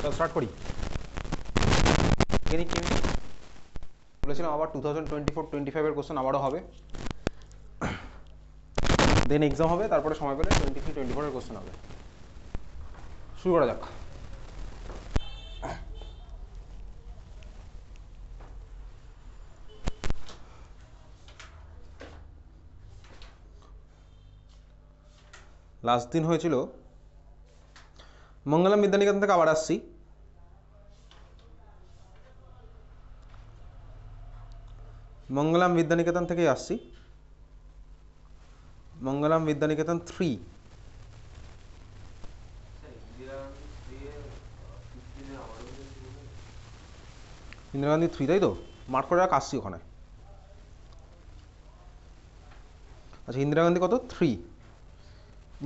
তো স্টার্ট করি। বলেছিলাম আবার 2024-25 কোশ্চেন আবারও হবে, দেন এক্সাম হবে, তারপরে সময় পেলে 23-24 কোশ্চেন হবে। শুরু করা যাক। লাস্ট দিন হয়েছিল মঙ্গলম বিদ্যানিকেতন থেকে আবার আসছি। মঙ্গলম বিদ্যানিকেতন থেকেই আসছি, মঙ্গলম বিদ্যানিকেতন 3। ইন্দিরা গান্ধী 3, তাই তো? মার্ক করে রাখ, আসছি ওখানে। আচ্ছা, ইন্দিরা গান্ধী কত? 3।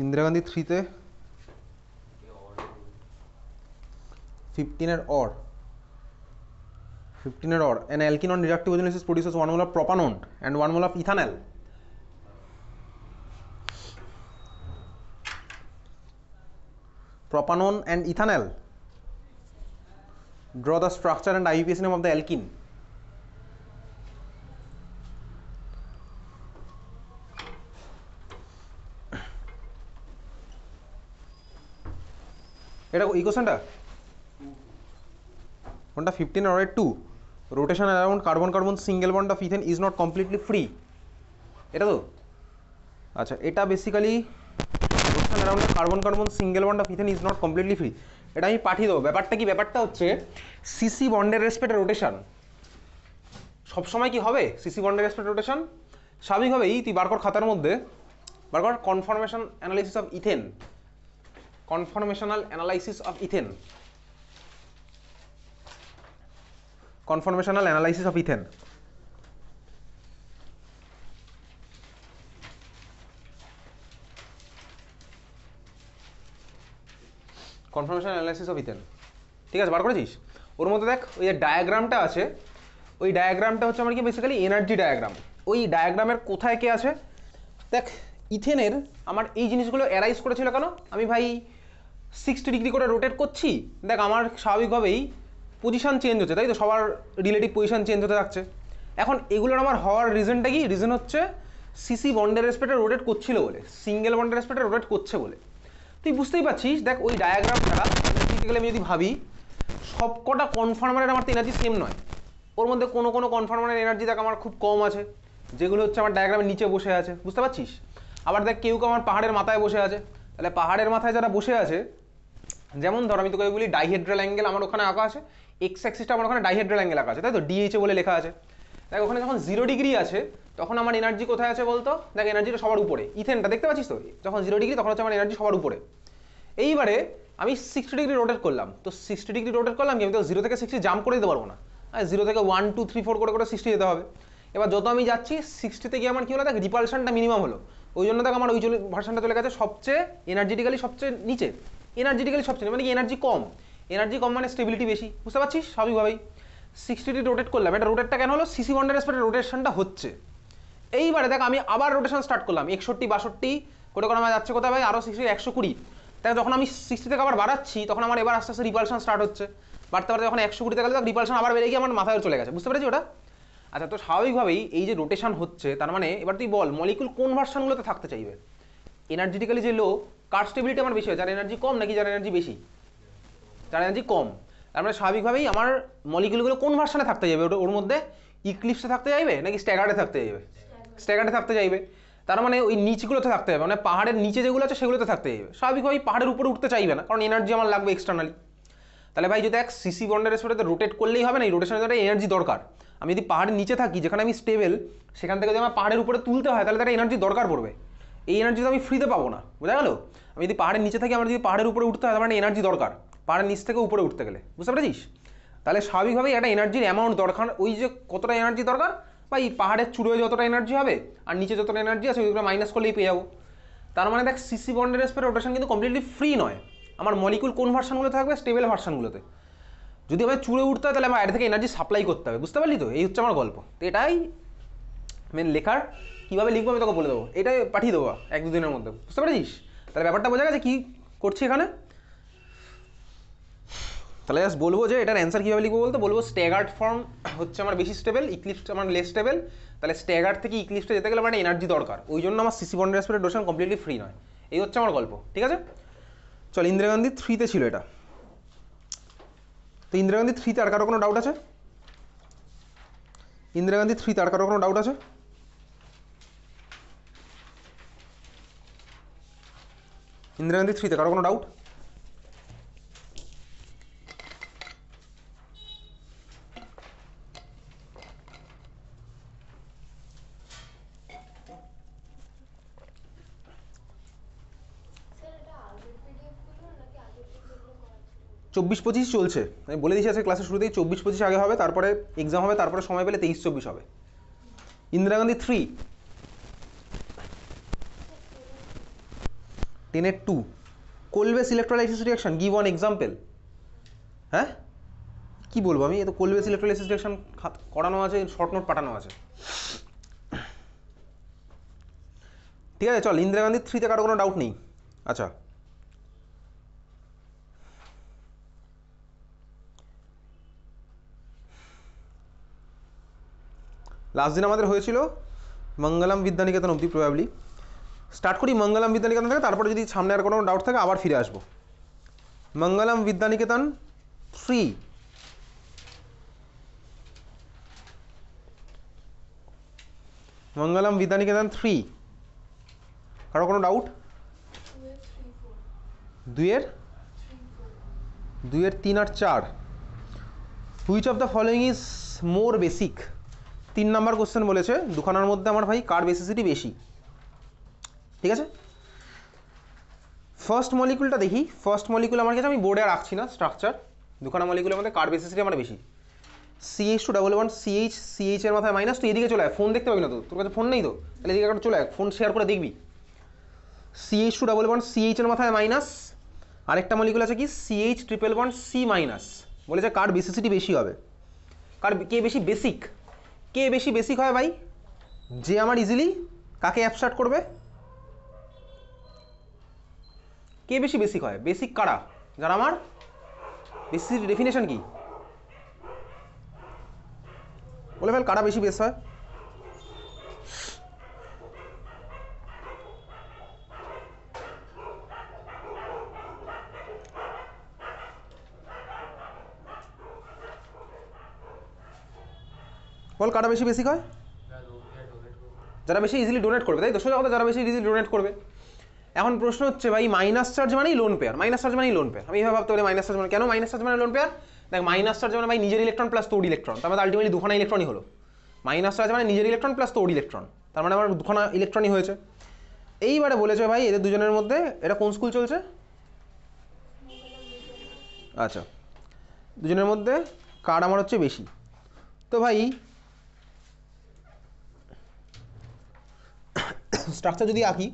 Indira Gandhi 3-তে 15 or 15 or an alkene on reactive ozonolysis produces 1 mole of propanone and 1 mole of ethanol. Propanone and ethanol. Draw the structure and IUPAC name of the alkene. এটা এই কোশ্চেনটা কোনটা? 15 or 2, rotation around carbon carbon single bond of ethane is not completely free, এটা তো? আচ্ছা, এটা basically rotation around carbon carbon single bond of ethane is not completely free, এটা আমি পাঠিয়ে দেবো। ব্যাপারটা কি? ব্যাপারটা হচ্ছে সিসি বন্ডের রেসপেক্টে রোটেশন সবসময় কি হবে? সিসি বন্ডের রেসপেক্টে রোটেশন স্বাভাবিকভাবেই তুই বার কর খাতার মধ্যে, বার কর conformation analysis of ethane, conformational analysis of ethane, conformational analysis of ethane. Conformational analysis of ethane, ঠিক আছে? বার করেছিস? ওর মধ্যে দেখ ওই যে ডায়াগ্রামটা আছে, ওই ডায়াগ্রামটা হচ্ছে আমার কি বেসিক্যালি এনার্জি ডায়াগ্রাম। ওই ডায়াগ্রামের কোথায় কে আছে দেখ। ইথেনের আমার এই জিনিসগুলো অ্যারাইজ করেছিল কেন? আমি ভাই 60 ডিগ্রি করে রোটেট করছি, দেখ আমার স্বাভাবিকভাবেই পজিশন চেঞ্জ হচ্ছে, তাই তো? সবার রিলেটিভ পজিশন চেঞ্জ হতে থাকছে। এখন এগুলোর আমার হওয়ার রিজনটা কি? রিজন হচ্ছে সিসি বন্ডের রেসপেক্টে রোটেট করছিল বলে, সিঙ্গেল বন্ডের রেসপেক্টে রোটেট করছে বলে। তুই বুঝতেই পারছিস, দেখ ওই ডায়াগ্রামটা গেলে আমি যদি ভাবি সবকটা কনফার্মারের আমার তো এনার্জি সেম নয়। ওর মধ্যে কোনো কোনো কনফার্মারের এনার্জি দেখ আমার খুব কম আছে, যেগুলো হচ্ছে আমার ডায়াগ্রামের নিচে বসে আছে, বুঝতে পারছিস? আবার দেখ কেউ কেউ আমার পাহাড়ের মাথায় বসে আছে। তাহলে পাহাড়ের মাথায় যারা বসে আছে, যেমন ধর আমি তোকে বলি ডাইহেড্রাল অ্যাঙ্গেল আমার ওখানে আঁকা আছে, এক্স অ্যাক্সিসটা আমার ওখানে ডাইহেড্রাল অ্যাঙ্গেল আঁকা আছে, তাই তো? ডিএইচএ বলে লেখা আছে। দেখ ওখানে যখন 0 ডিগ্রি আছে তখন আমার এনার্জি কোথায় আছে বলতো? দেখ এনার্জিটা সবার উপরে, ইথেনটা দেখতে পাচ্ছিস তো? যখন 0 ডিগ্রি তখন হচ্ছে আমার এনার্জি সবার উপরে। এইবারে আমি 60 ডিগ্রি রোটেট করলাম, তো 60 ডিগ্রি রোটেট করলাম কি আমি তো 0 থেকে 60 জাম্প করে দিতে পারবো না, 0 থেকে 1 2 3 4 করে 60 যেতে হবে। এবার যত আমি যাচ্ছি 60 থেকে আমার কি হলো, দেখ রিপালশনটা মিনিমাম হলো, ওই জন্য দেখ আমার ওই ভার্সনটা চলে গেছে সবচেয়ে এনার্জেটিক্যালি সবচেয়ে নিচে, এনার্জেটিক্যালি সবচেয়ে মানে কি এনার্জি কম, এনার্জি কম মানে স্টেবিলিটি বেশি, বুঝতে পারছিস? স্বাভাবিকভাবেই 60 ডিগ্রি রোটেট করলাম, এটা রোটেটটা কেন হলো? সিসি বন্ডের রেসপেক্টে রোটেশনটা হচ্ছে। এইবারে দেখ আমি আবার রোটেশন স্টার্ট করলাম 61 62 করে করে আমার যাচ্ছে কোথায় ভাই? আরও 60 120। তাই যখন আমি 60 থেকে আবার বাড়াচ্ছি তখন আমার এবার আস্তে আস্তে রিপালশন স্টার্ট হচ্ছে, বাড়তে বাড়তে যখন 120-তে গেলে রিপালশন আবার বেড়ে গিয়ে আমার মাথায় চলে গেছে, বুঝতে পেরেছি ওটা? আচ্ছা, তো স্বাভাবিকভাবেই এই যে রোটেশন হচ্ছে তার মানে এবার তুই বল মলিকুল কোন ভার্সনগুলোতে থাকতে চাইবে? এনার্জেটিক্যালি যে লো, কার স্টেবিলিটি আমার বেশি হয়, যার এনার্জি কম নাকি যার এনার্জি বেশি? যার এনার্জি কম। তার মানে স্বাভাবিকভাবেই আমার মলিকুলগুলো কোন ভার্সনে থাকতে যাবে? ওর মধ্যে ইক্লিপসে থাকতে চাইবে নাকি স্ট্যাগার্ডে থাকতে চাইবে? স্ট্যাগার্ডে থাকতে চাইবে। তার মানে ওই নিচগুলোতে থাকতে যাবে, মানে পাহাড়ের নিচে যেগুলো আছে সেগুলোতে থাকতে যাবে। স্বাভাবিকভাবেই পাহাড়ের উপরে উঠতে চাইবে না, কারণ এনার্জি আমার লাগবে এক্সটার্নালি। তাহলে ভাই যদি এক সিসি বন্ডের রেসপেক্টে রোটেট করলেই হবে না, এই রোটেশনের জন্য এনার্জি দরকার। আমি যদি পাহাড়ের নিচে থাকি যেখানে আমি স্টেবল, সেখান থেকে যদি আমার পাহাড়ের উপরে তুলতে হয় তাহলে তার এনার্জি দরকার পড়বে। এই এনার্জি তো আমি ফ্রিতে পাবো না, বোঝা গেল? আমি যদি পাহাড়ের নিচে থাকি, আমার যদি পাহাড়ের উপরে উঠতে হয় তার মানে এনার্জি দরকার পাহাড়ের নিচ থেকে উপরে উঠতে গেলে, বুঝতে পেরেছিস? তাহলে স্বাভাবিকভাবেই একটা এনার্জির অ্যামাউন্ট দরকার, ওই যে কতটা এনার্জি দরকার বা এই পাহাড়ের চূড়োয় যতটা এনার্জি হবে আর নিচে যতটা এনার্জি আছে ওইগুলো মাইনাস করলেই পেয়ে যাবো। তার মানে দেখ সিসি বন্ডের রেসপেক্টে রোটেশন কিন্তু কমপ্লিটলি ফ্রি নয়। আমার মলিকুল কোন ভার্সনগুলো থাকবে? স্টেবল ভার্সনগুলোতে। যদি আমার চূড়ে উঠতে হয় তাহলে আমার বাইরে থেকে এনার্জি সাপ্লাই করতে হবে, বুঝতে পারলি তো? এই হচ্ছে আমার গল্প। তো এটাই মেন লেখার, কীভাবে লিখবো আমি তোকে বলে দেবো, এটাই পাঠিয়ে দেবো 1-2 দিনের মধ্যে, বুঝতে পেরেছিস? তাহলে ব্যাপারটা বোঝা গেছে কী করছি এখানে। তাহলে জাস্ট বলবো যে এটার অ্যান্সার কীভাবে লিখবো বলতে বলবো স্ট্যাগার্ড ফর্ম হচ্ছে আমার বেশি স্টেবল, ইক্লিপ্স আমার লেস স্টেবল। তাহলে স্ট্যাগার্ড থেকে ইক্লিপ্সে যেতে গেলে আমার একটা এনার্জি দরকার, ওই জন্য আমার সিসি বন্ডের অ্যাসপেক্ট রোটেশন কমপ্লিটলি ফ্রি নয়। এই হচ্ছে আমার গল্প, ঠিক আছে। চল ইন্দিরা গান্ধী 3-তে ছিল এটা। তো ইন্দিরা গান্ধী 3-তে আর কারো কোনো ডাউট আছে? ইন্দিরা গান্ধী 3-তে আর কারো কোনো ডাউট আছে? ইন্দিরা গান্ধী 3-তে কারো কোনো ডাউট? চব্বিশ পঁচিশ চলছে, আমি বলে দিয়েছি আজকে ক্লাসের শুরুতেই 24-25 আগে হবে, তারপরে এক্সাম হবে, তারপরে সময় পেলে 23-24 হবে। ইন্দিরা গান্ধী 3 10-এর 2 Kolbe's electrolysis reaction, give one example. হ্যাঁ কি বলবো আমি, এ তো কোলবেস ইলেকট্রোলাইসিস রিঅ্যাকশন করানো আছে, শর্ট নোট পাঠানো আছে। ঠিক আছে চল, ইন্দিরা গান্ধী 3-তে কারো কোনো ডাউট নেই? আচ্ছা লাস্ট দিন আমাদের হয়েছিল মঙ্গলম বিদ্যানিকেতন অবধি, প্রবাবলি স্টার্ট করি মঙ্গলম বিদ্যানিকেতন থেকে, তারপরে যদি সামনে আর কোনো ডাউট থাকে আবার ফিরে আসবো। মঙ্গলম বিদ্যানিকেতন 3 মঙ্গলম বিদ্যানিকেতন 3 কারো কোনো ডাউট? 2-এর 3 আর 4 which of the following is more basic? 3 number question বলেছে, দুখানার মধ্যে আমার ভাই কার বেসিসিটি বেশি? ঠিক আছে ফার্স্ট মলিকুলটা দেখি। ফার্স্ট মলিকুল আমার কাছে, আমি বোর্ডে রাখছি না স্ট্রাকচার, দুখানা মলিকুলের মধ্যে কার বেসিসিটি আমার বেশি। CH2 CH এর মাথায় মাইনাস। তুই এদিকে চলে আয়, ফোন দেখতে পাবি না তো, তোর কাছে ফোন নেই তো, তাহলে এদিকে একটা চলে আয়, ফোন শেয়ার করে দেখবি। CH2 CH এর মাথায় মাইনাস, আরেকটা মলিকুল আছে কি CH1 C মাইনাস। বলেছে কার বেসিসিটি বেশি হবে, কার কে বেশি বেসিক। কে বেশি বেসিক হয় ভাই? যে আমার ইজিলি কাকে অ্যাবস্ট্রাক্ট করবে? কে বেশি বেসিক হয়? বেসিক কারা? যারা আমার বেসিক ডেফিনেশন কি বলে ফেল, কারা বেশি বেস হয়? বল কারা বেশি বেসিক হয়? যারা বেশি ইজিলি ডোনেট করবে, তাই তো সোজা কথা, যারা বেশি ইজিলি ডোনেট করবে। এখন প্রশ্ন হচ্ছে ভাই মাইনাস চার্জ মানেই লোন পেয়ার, মাইনাস চার্জ মানেই লোন পেয়ার। আমি এইভাবে ভাবতে পারি মাইনাস চার্জ মানে, কেন মাইনাস চার্জ মানে লোন পেয়ার? দেখ মাইনাস চার্জ মানে ভাই নিজের ইলেকট্রন প্লাস তোর ইলেকট্রন, তার মানে আলটিমেটলি দুখানা ইলেকট্রনই হলো। মাইনাস চার্জ মানে নিজের ইলেকট্রন প্লাস তোর ইলেকট্রন, তার মানে আমার দুখানা ইলেকট্রনই হয়েছে। এইবারে বলেছে ভাই এদের দুজনের মধ্যে এটা কোন স্কুল চলছে? আচ্ছা দুজনের মধ্যে কার আমার হচ্ছে বেশি। তো ভাই স্ট্রাকচার যদি আঁকি,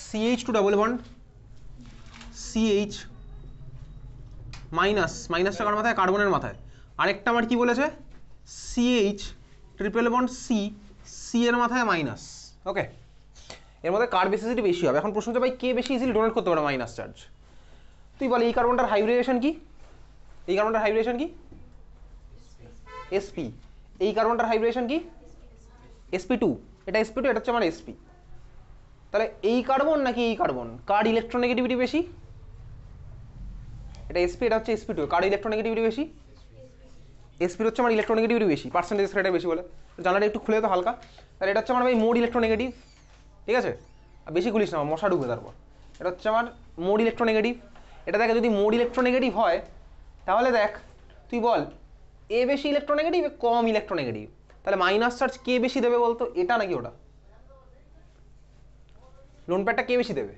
CH2 CH মাইনাস, মাইনাসটা কার মাথায়? কার্বনের মাথায়। আরেকটা আমার কি বলেছে? CH1 C এর মাথায় মাইনাস। ওকে, এর মধ্যে কার বেসিসিটি বেশি হবে। এখন প্রশ্ন হচ্ছে ভাই কে বেশি ইজিলি ডোনেট করতে পারে মাইনাস চার্জ? তুই বল এই কার্বনটার হাইব্রিডেশন কি? এই কার্বনটার হাইব্রিডেশন কি? SP। এই কার্বনটার হাইব্রিডেশন কি? sp2। এটা sp2, এটা হচ্ছে আমার sp। তাহলে এই কার্বন নাকি এই কার্বন, কার ইলেকট্রোনেগেটিভিটি বেশি? এটা sp, এটা হচ্ছে sp2, কার ইলেকট্রোনেগেটিভিটি বেশি? sp হচ্ছে আমার ইলেকট্রোনেগেটিভিটি বেশি, পার্সেন্টেজ এটা বেশি বলে। জানাটা একটু খুলে তো হালকা। তাহলে এটা হচ্ছে আমার ভাই মোড ইলেকট্রোনেগেটিভ, ঠিক আছে। আর বেশি গুলিস না, মশা ঢুকবে তারপর। এটা হচ্ছে আমার মোড ইলেকট্রোনেগেটিভ। এটা দেখ যদি মোড ইলেকট্রোনেগেটিভ হয় তাহলে দেখ তুই বল এ বেশি ইলেকট্রোনেগেটিভ কম ইলেকট্রোনেগেটিভ, তাহলে মাইনাস চার্জ কে বেশি দেবে বলতো, এটা নাকি ওটা? লোন প্যাডটা কে বেশি দেবে?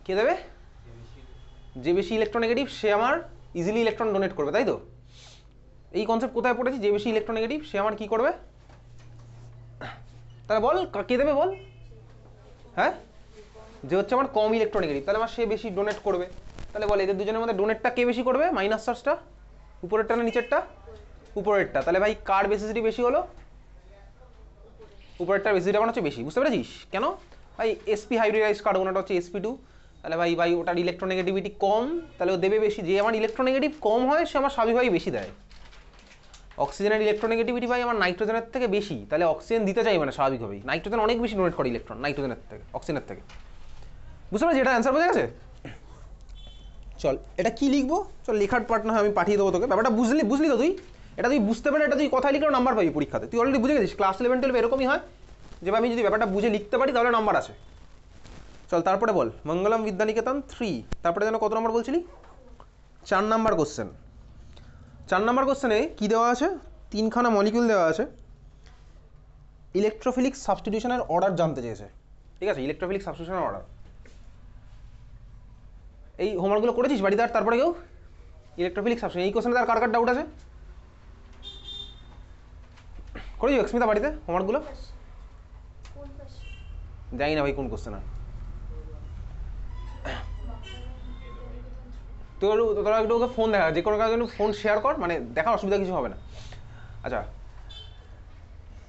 কে দেবে? যে বেশি ইলেকট্রোনেগেটিভ সে আমার ইজিলি ইলেকট্রন ডোনেট করবে, তাই তো? এই কনসেপ্ট কোথায় পড়েছি? যে বেশি ইলেকট্রোনেগেটিভ সে আমার কি করবে? তাহলে বল কে দেবে বল? হ্যাঁ, যে হচ্ছে আমার কম ইলেকট্রোনেগেটিভ, তাহলে আমার সে বেশি ডোনেট করবে। তাহলে বল এদের দুজনের মধ্যে ডোনেটটা কে বেশি করবে? মাইনাস চার্জটা উপরেরটা না নিচেরটা? উপরেরটা। তাহলে ভাই কার বেসিসিটি বেশি হলো? উপরেরটার বেসিসিটি এখন হচ্ছে বেশি। বুঝতে পেরেছিস কেন? ভাই sp হাইব্রিডাইজ কার্বন, এটা হচ্ছে sp2, তাহলে ভাই ওটার ইলেকট্রোনেগেটিভিটি কম, তাহলে ও দেবে বেশি। যে আমার ইলেকট্রোনেগেটিভ কম হয় সে আমার স্বাভাবিকভাবেই বেশি দেয়। অক্সিজেনের ইলেকট্রোনেগেটিভিটি ভাই আমার নাইট্রোজেনের থেকে বেশি, তাহলে অক্সিজেন দিতে চাই মানে স্বাভাবিকভাবেই। নাইট্রোজেন অনেক বেশি ডোনেট করে ইলেকট্রন নাইট্রোজেনের থেকে, অক্সিজেনের থেকে। বুঝতে পারছি এটা অ্যান্সার বোঝা গেছে? চল এটা কি লিখবো, চল লেখার পার্ট না হয় আমি পাঠিয়ে দেবো তোকে। ব্যাপারটা বুঝলি তো তুই? এটা তুই বুঝতে পারে, এটা তুই কথায় লিখলেও নাম্বার পাবি পরীক্ষাতে। তুই অলরেডি বুঝে গেছিস ক্লাস 11-12 এরকমই হয়, যে আমি যদি ব্যাপারটা বুঝে লিখতে পারি তাহলে নাম্বার আছে। চল তারপরে বল, মঙ্গলম বিদ্যানিকেতন 3, তারপরে যেন কত নম্বর বলছিলি? 4 নম্বর কোশ্চেন। 4 নম্বর কোশ্চেনে কি দেওয়া আছে? 3খানা মলিকিউল দেওয়া আছে, ইলেকট্রোফিলিক সাবস্টিটিউশনের অর্ডার জানতে চেয়েছে। ঠিক আছে, ইলেকট্রোফিলিক সাবস্টিটিউশনের অর্ডার। এই হোমওয়ার্কগুলো করেছিস বাড়িতে? আর তারপরে কেউ ইলেকট্রোফিলিক সাবস্টিটিউশন এই কোশ্চেনে তার কার কার ডাউট আছে? করেছিস অস্মিতা বাড়িতে হোমওয়ার্কগুলো? জানি না ভাই কোন কোশ্চেন। আর তোরা একটু ওকে ফোন দেখা, যে কোনো কারণে ফোন শেয়ার কর, মানে দেখার অসুবিধা কিছু হবে না। আচ্ছা,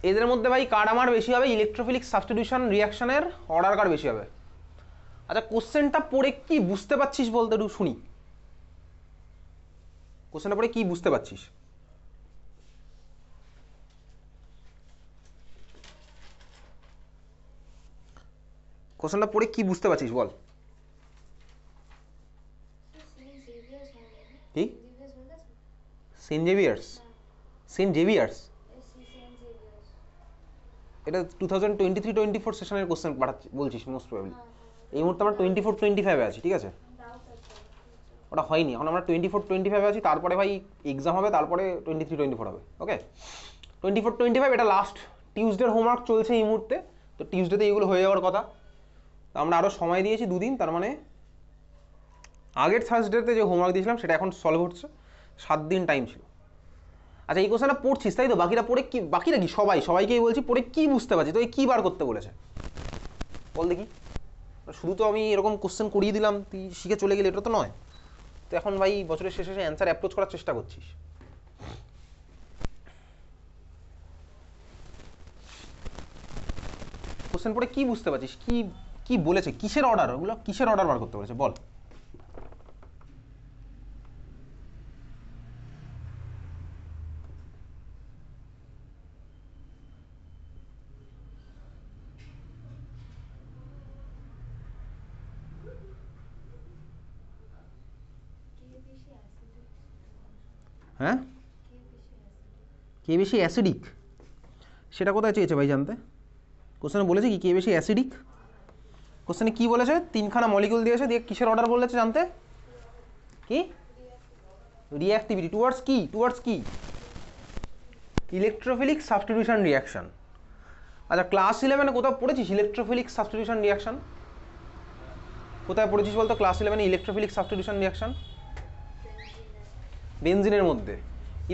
এদের মধ্যে ভাই কার আমার বেশি হবে ইলেকট্রোফিলিক সাবস্টিটিউশন রিয়াকশনের অর্ডার কার বেশি হবে? আচ্ছা কোশ্চেনটা পড়ে কি বুঝতে পারছিস বলতে একটু শুনি। কোশ্চেনটা পড়ে কি বুঝতে পারছিস? কোশ্চেনটা পড়ে কি বুঝতে পারছিস বল। কি? Saint Xavier's? সেন্ট জেভিয়ার্স এটা 2023-24 সেশনের কোশ্চেন বলছিস মোস্ট প্রবাবলি। এই মুহূর্তে আমরা 24-25 আছি, ঠিক আছে? ওটা হয়নি এখন, আমরা 24-25 আছি। তারপরে ভাই এক্সাম হবে, তারপরে 23-24 হবে। ওকে, 24-25 এটা লাস্ট টিউসডের হোমওয়ার্ক চলছে এই মুহূর্তে। তো টিউসডেতে এইগুলো হয়ে যাওয়ার কথা। তো আমরা আরও সময় দিয়েছি 2 দিন, তার মানে আগের থার্সডেতে যে হোমওয়ার্ক দিয়েছিলাম সেটা এখন সলভ হচ্ছে, 7 দিন টাইম ছিল। আচ্ছা এই কোশ্চেনটা পড়ছিস তাই তো? বাকিরা পড়ে কি, বাকিরা কি সবাইকেই বলছি পড়ে কি বুঝতে পারছি? তো এই কী বার করতে বলেছে বল দেখি। শুধু তো আমি এরকম কোশ্চেন করিয়ে দিলাম তুই শিখে চলে গেলে, এটা তো নয়। তো এখন ভাই বছরের শেষে অ্যান্সার অ্যাপ্রোচ করার চেষ্টা করছিস। কোশ্চেন পড়ে কি বুঝতে পারছিস? কি কি বলেছে? কিসের অর্ডার? ওগুলো কিসের অর্ডার বার করতে বলেছে বল। হ্যাঁ, কে বেশি অ্যাসিডিক সেটা কোথায় চেয়েছে ভাই জানতে? কোশ্চেনে বলেছে কি কে বেশি অ্যাসিডিক? কোশ্চেনে কি বলেছে? 3খানা মলিকিউল দিয়েছে, দিয়ে কিসের অর্ডার বলেছে জানতে? কি? রিঅ্যাক্টিভিটি টুয়ার্ডস কি? টুয়ার্ডস কি? Electrophilic substitution reaction. আচ্ছা ক্লাস 11-এ কোথাও পড়েছিস ইলেকট্রোফিলিক সাবস্টিটিউশন রিয়াকশন? কোথায় পড়েছিস বলতো ক্লাস 11-এ ইলেকট্রোফিলিক সাবস্টিটিউশন রিয়াকশন? বেনজিনের মধ্যে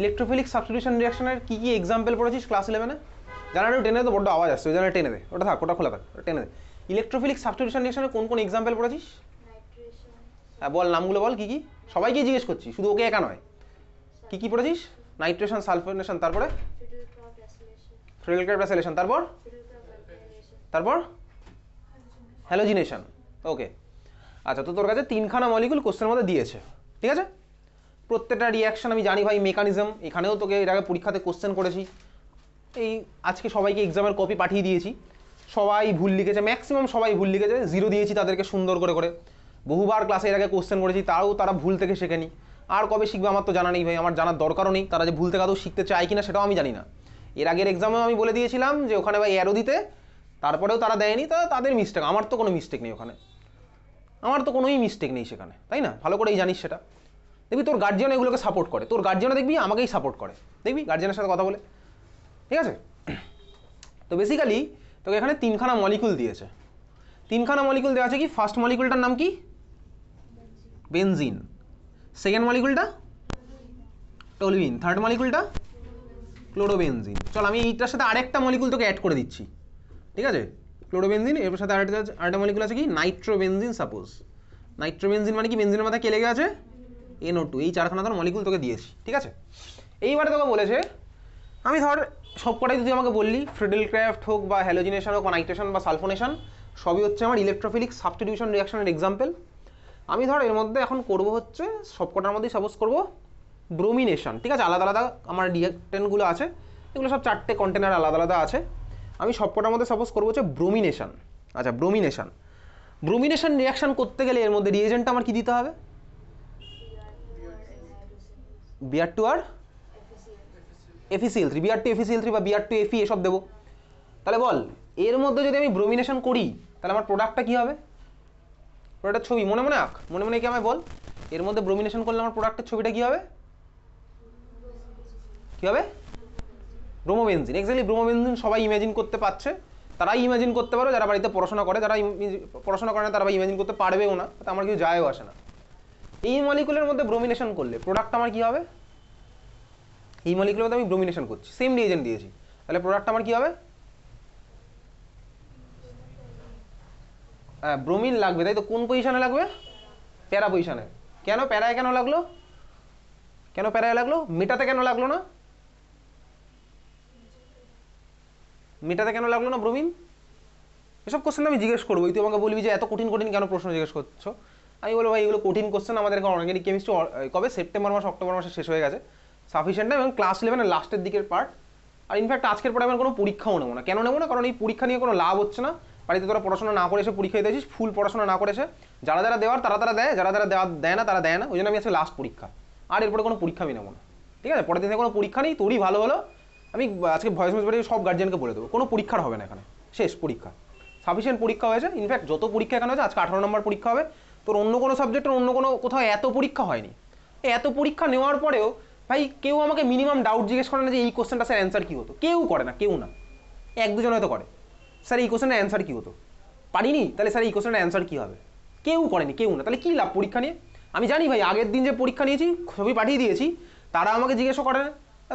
ইলেকট্রোফিলিক সাবস্টিটিউশন রিয়াকশনের কি কি এক্সাম্পল পড়েছিস ক্লাস 11-এ? জানাটা টেনে দে, বড্ড আওয়াজ আসছে, ওই জন্য টেনে দে, ওটা থাক, ওটা খোলা থাক, ওটা টেনে দে। ইলেকট্রোফিলিক সাবস্টিটিউশন রিয়াকশনের কোন কোন এক্সাম্পল পড়েছিস? হ্যাঁ বল, নামগুলো বল কি কি। সবাইকে জিজ্ঞেস করছি, শুধু ওকে একা নয়। কি কি পড়েছিস? নাইট্রেশন, সালফোনেশন, তারপরে ফ্রিডেলক্রাফট অ্যাসিলেশন, তারপর হ্যালোজিনেশন। ওকে আচ্ছা, তো তোর কাছে 3খানা মলিকুল কোশ্চেনের মধ্যে দিয়েছে, ঠিক আছে? প্রত্যেকটা রিয়াকশন আমি জানি ভাই মেকানিজম, এখানেও তোকে এর আগে পরীক্ষাতে কোশ্চেন করেছি। এই আজকে সবাইকে এক্সামের কপি পাঠিয়ে দিয়েছি, সবাই ভুল লিখেছে, ম্যাক্সিমাম সবাই ভুল লিখেছে, 0 দিয়েছি তাদেরকে সুন্দর করে করে। বহুবার ক্লাসে এর আগে কোশ্চেন করেছি, তাও তারা ভুল থেকে শেখেনি। আর কবে শিখবে আমার তো জানা নেই ভাই, আমার জানার দরকারও নেই। তারা যে ভুল থেকে আদৌ শিখতে চায় কিনা সেটাও আমি জানি না। এর আগের এক্সামেও আমি বলে দিয়েছিলাম যে ওখানে ভাই অ্যারো দিতে, তারপরেও তারা দেয়নি, তো তাদের মিস্টেক, আমার তো কোনো মিস্টেক নেই ওখানে, আমার তো কোনোই মিস্টেক নেই সেখানে, তাই না? ভালো করেই জানিস সেটা। দেখবি তোর গার্জিয়ান এগুলোকে সাপোর্ট করে, তোর গার্জিয়ানও দেখবি আমাকেই সাপোর্ট করে, দেখবি গার্জিয়ানের সাথে কথা বলে, ঠিক আছে? তো বেসিক্যালি তোকে এখানে 3খানা মলিকুল দিয়েছে। 3খানা মলিকুল দেওয়া আছে কি? ফার্স্ট মলিকুলটার নাম কি? বেনজিন। সেকেন্ড মলিকুলটা টলুইন। থার্ড মলিকুলটা ক্লোরোবেনজিন। চল আমি এইটার সাথে আরেকটা মলিকুল তোকে অ্যাড করে দিচ্ছি, ঠিক আছে? ক্লোরোবেনজিন, এর সাথে আরেকটা মলিকুল আছে কি? নাইট্রোবেনজিন। সাপোজ নাইট্রোবেনজিন মানে কি? বেনজিনের মাথায় কে লেগে আছে? NO2। এই 4খানা ধর মলিকুল তোকে দিয়েছি, ঠিক আছে? এইবারে তোকে বলেছে, আমি ধর সবকটাই তুই আমাকে বললি, ফ্রিডেলক্রাফট হোক বা হ্যালোজিনেশন হোক বা নাইট্রেশন বা সালফোনেশন, সবই হচ্ছে আমার ইলেকট্রোফিলিক সাবস্টিটিউশন রিয়াকশনের এক্সাম্পল। আমি ধর এর মধ্যে এখন করব হচ্ছে সবকটার মধ্যেই সাপোজ করব ব্রোমিনেশন, ঠিক আছে? আলাদা আলাদা আমার রিঅ্যাকটেন্টগুলো আছে, এগুলো সব 4টে কন্টেনার আলাদা আলাদা আছে। আমি সবকটার মধ্যে সাপোজ করবো হচ্ছে ব্রোমিনেশন। আচ্ছা, ব্রোমিনেশন রিয়াকশন করতে গেলে এর মধ্যে রিয়েজেন্টটা আমার কি দিতে হবে? Br2 আর FeCl3, Br2 FeCl3 বা Br2 Fe এসব দেবো। তাহলে বল এর মধ্যে যদি আমি ব্রোমিনেশন করি তাহলে আমার প্রোডাক্টটা কি হবে? প্রোডাক্টের ছবি মনে মনে আঁক, মনে মনে কি আমায় বল, এর মধ্যে ব্রোমিনেশন করলে আমার প্রোডাক্টের ছবিটা কি হবে? কি হবে? ব্রোমোবেনজিন। এক্স্যাক্টলি ব্রোমোবেনজিন সবাই ইমাজিন করতে পারছে, তারাই ইমাজিন করতে পারো যারা বাড়িতে পড়াশোনা করে, যারা পড়াশোনা করে না তারা ইমাজিন করতে পারবেও না, তাতে আমার কিছু যায়ও আসে না। এই মলিকুলের মধ্যে ব্রোমিনেশন করলে প্রোডাক্ট আমার কি হবে? এই মলিকুলের মধ্যে আমি ব্রোমিনেশন করছি, সেম রিয়েজেন্ট দিয়েছি, তাহলে প্রোডাক্ট আমার কি হবে? হ্যাঁ, ব্রোমিন লাগবে, তাই তো। কোন পজিশনে লাগবে? প্যারা পজিশনে। কেন প্যারায় কেন লাগলো? কেন প্যারায় লাগলো? মেটাতে কেন লাগলো না? মেটাতে কেন লাগলো না ব্রোমিন? এসব কোশ্চেন আমি জিজ্ঞেস করবো, তুই আমাকে বলবি যে এত কঠিন কঠিন কেন প্রশ্ন জিজ্ঞেস করছো। আমি বলবো ভাই এগুলো কঠিন কোশ্চেন, আমাদের এখন অর্গানিক কেমিস্ট্রি কবে সেপ্টেম্বর মাস অক্টোবর মাসে শেষ হয়ে গেছে, সাফিসিয়েন্ট টাইম, এবং ক্লাস 11 লাস্টের দিকের পার্ট। আর ইনফ্যাক্ট আজকের পরে আমি কোনো পরীক্ষাও নেবো না। কেন নেবো না? কারণ এই পরীক্ষা নিয়ে কোনো লাভ হচ্ছে না। বাড়িতে তোরা পড়াশোনা না করে এসে পরীক্ষা দিয়েছিস, ফুল পড়াশোনা না করেছে, যারা যারা দেওয়ার তারা তারা দেয়, যারা যারা দেয় না তারা দেয় না। ওই জন্য আমি আজকে লাস্ট পরীক্ষা, আর এরপরে কোনো পরীক্ষা আমি নেবো না, ঠিক আছে? পরের দিন থেকে কোনো পরীক্ষা নেই, তোরই ভালো হলো। আমি আজকে ভয়েস মেসেজ সব গার্জিয়ানকে বলে দেবো কোনো পরীক্ষার হবে না এখানে, শেষ পরীক্ষা, সাফিসিয়েন্ট পরীক্ষা হয়েছে। ইনফ্যাক্ট যত পরীক্ষা এখানে হয়েছে আজকে 18 নম্বর পরীক্ষা হবে। তোর অন্য কোনো সাবজেক্টের অন্য কোনো কোথাও এত পরীক্ষা হয়নি। এত পরীক্ষা নেওয়ার পরেও ভাই কেউ আমাকে মিনিমাম ডাউট জিজ্ঞেস করে না যে এই কোশ্চেনটা স্যার অ্যান্সার কী হতো? কেউ করে না, কেউ না। এক দুজন হয়তো করে, স্যার এই কোশ্চেনের অ্যান্সার কী হতো? পারিনি, তাহলে স্যার এই কোশ্চেনের অ্যান্সার কী হবে? কেউ করেনি, কেউ না। তাহলে কী লাভ পরীক্ষা নিয়ে? আমি জানি ভাই আগের দিন যে পরীক্ষা নিয়েছি ছবি পাঠিয়ে দিয়েছি, তারা আমাকে জিজ্ঞেসও করে না,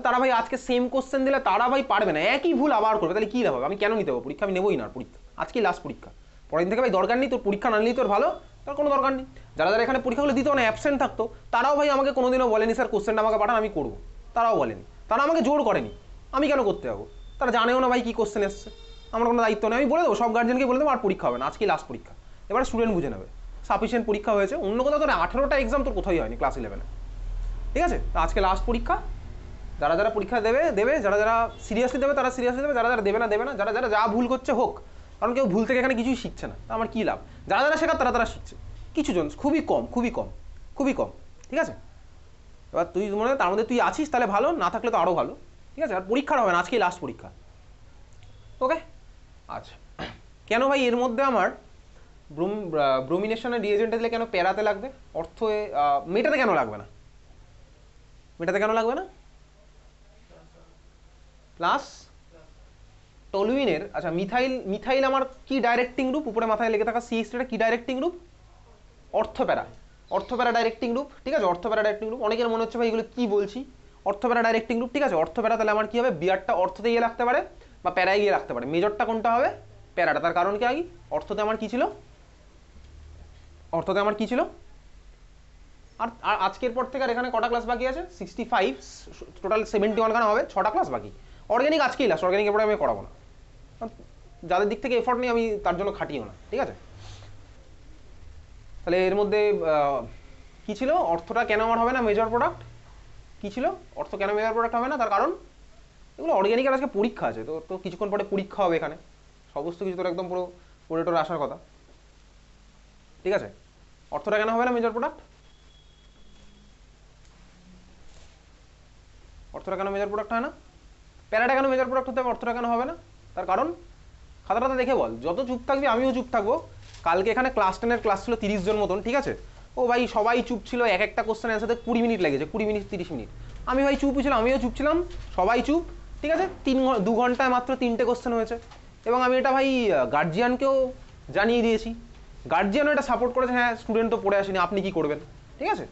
তারা ভাই আজকে সেম কোশ্চেন দিলে তারা ভাই পারবে না, একই ভুল আবার করবে, তাহলে কী লাভ হবে? আমি কেন নিতে হবে পরীক্ষা? আমি নেবোই না পরীক্ষা, আজকেই লাস্ট পরীক্ষা। পরের দিন থেকে ভাই দরকার নেই, তোর পরীক্ষা না নিলেই তোর ভালো, তার কোনো দরকার নেই। যারা যারা এখানে পরীক্ষাগুলো দিত না, অ্যাবসেন্ট থাকতো, তারাও ভাই আমাকে কোনোদিনও বলেনি স্যার কোশ্চেনটা আমাকে পাঠান আমি করবো, তারাও বলেনি, তারা আমাকে জোর করেনি। আমি কেন করতে যাবো? তারা জানেও না ভাই কী কোশ্চেন এসছে, আমার কোনো দায়িত্ব নেই। আমি বলে দেবো, সব গার্জেনকে বলে দেবো আর পরীক্ষা হবে না, আজকেই লাস্ট পরীক্ষা। এবার স্টুডেন্ট বুঝে নেবে সাফিসিয়েন্ট পরীক্ষা হয়েছে। অন্য কোথাও তোর 18টা এক্সাম তোর কোথাও হয়নি ক্লাস 11-এ, ঠিক আছে? তো আজকে লাস্ট পরীক্ষা, যারা যারা পরীক্ষা দেবে দেবে, যারা যারা সিরিয়াসলি দেবে তারা সিরিয়াসলি দেবে, যারা যারা দেবে না দেবে না, যারা যারা যা ভুল করছে হোক, কারণ কেউ ভুল থেকে এখানে কিছুই শিখছে না, আমার কী লাভ? যারা যারা শেখার তারা তারা শিখছে, কিছু জন, খুবই কম খুবই কম খুবই কম, ঠিক আছে? এবার তুই মনে হয় তার মধ্যে তুই আছিস, তাহলে ভালো, না থাকলে তো আরও ভালো, ঠিক আছে? আর পরীক্ষার হবে না, আজকেই লাস্ট পরীক্ষা, ওকে? আচ্ছা, কেন ভাই এর মধ্যে আমার ব্রোমিনেশনের রিয়েজেন্টে দিলে কেন প্যারাতে লাগবে? অর্থ মেটাতে কেন লাগবে না? মেটাতে কেন লাগবে না? প্লাস টলুইনের, আচ্ছা মিথাইল আমার কি ডাইরেক্টিং রূপ? উপরে মাথায় লেগে থাকা CH3টা কি ডাইরেক্টিং রূপ? অর্থপ্যারা ডাইরেক্টিং রূপ, ঠিক আছে? অর্থপ্যারা ডাইরেক্টিং রূপ। অনেকের মনে হচ্ছে ভাই এগুলো কি বলছি, অর্থপ্যারা ডাইরেক্টিং রূপ, ঠিক আছে? অর্থপ্যারা, তাহলে আমার কি হবে? বিয়ারটা অর্থতে গিয়ে রাখতে পারে বা প্যারায় গিয়ে রাখতে পারে, মেজরটা কোনটা হবে? প্যারাটা। তার কারণ কি? আগে অর্থতে আমার কি ছিল? অর্থতে আমার কি ছিল? আর আজকের পর থেকে আর এখানে কটা ক্লাস বাকি আছে? 65, টোটাল 71 খানা হবে, 6টা ক্লাস বাকি। অর্গানিক আজকেই লাস্ট, অর্গানিকের পরে আমি করাবো না, যাদের দিক থেকে এফোর্ট নেই আমি তার জন্য খাটিও না, ঠিক আছে? তাহলে এর মধ্যে কি ছিল? অর্থটা কেন আমার হবে না মেজর প্রোডাক্ট? কি ছিল? অর্থ কেন মেজর প্রোডাক্ট হবে না? তার কারণ এগুলো অর্গানিকের আজকে পরীক্ষা আছে, তো তো কিছুক্ষণ পরে পরীক্ষা হবে এখানে, সমস্ত কিছু তোর একদম পুরো পড়ে টোরে আসার কথা, ঠিক আছে? অর্থটা কেন হবে না মেজর প্রোডাক্ট? অর্থটা কেন মেজর প্রোডাক্ট হয় না? প্যারাটা কেন মেজর প্রোডাক্ট হতে হবে, অর্থটা কেন হবে না? তার কারণ খাতাটা দেখে বল, যত চুপ থাকবি আমিও চুপ থাকবো। কালকে এখানে ক্লাস 10-এর ক্লাস ছিল 30 জন মতন, ঠিক আছে? ও ভাই সবাই চুপ ছিল, এক একটা কোশ্চেন অ্যান্সারতে 20 মিনিট লেগেছে, 20 মিনিট 30 মিনিট। আমি ভাই চুপ ছিলাম, আমিও চুপ ছিলাম, সবাই চুপ, ঠিক আছে? 2 ঘন্টায় মাত্র 3টে কোশ্চেন হয়েছে, এবং আমি এটা ভাই গার্জিয়ানকেও জানিয়ে দিয়েছি, গার্জিয়ানও এটা সাপোর্ট করেছে, হ্যাঁ স্টুডেন্ট তো পড়ে আসেনি, আপনি কি করবেন, ঠিক আছে?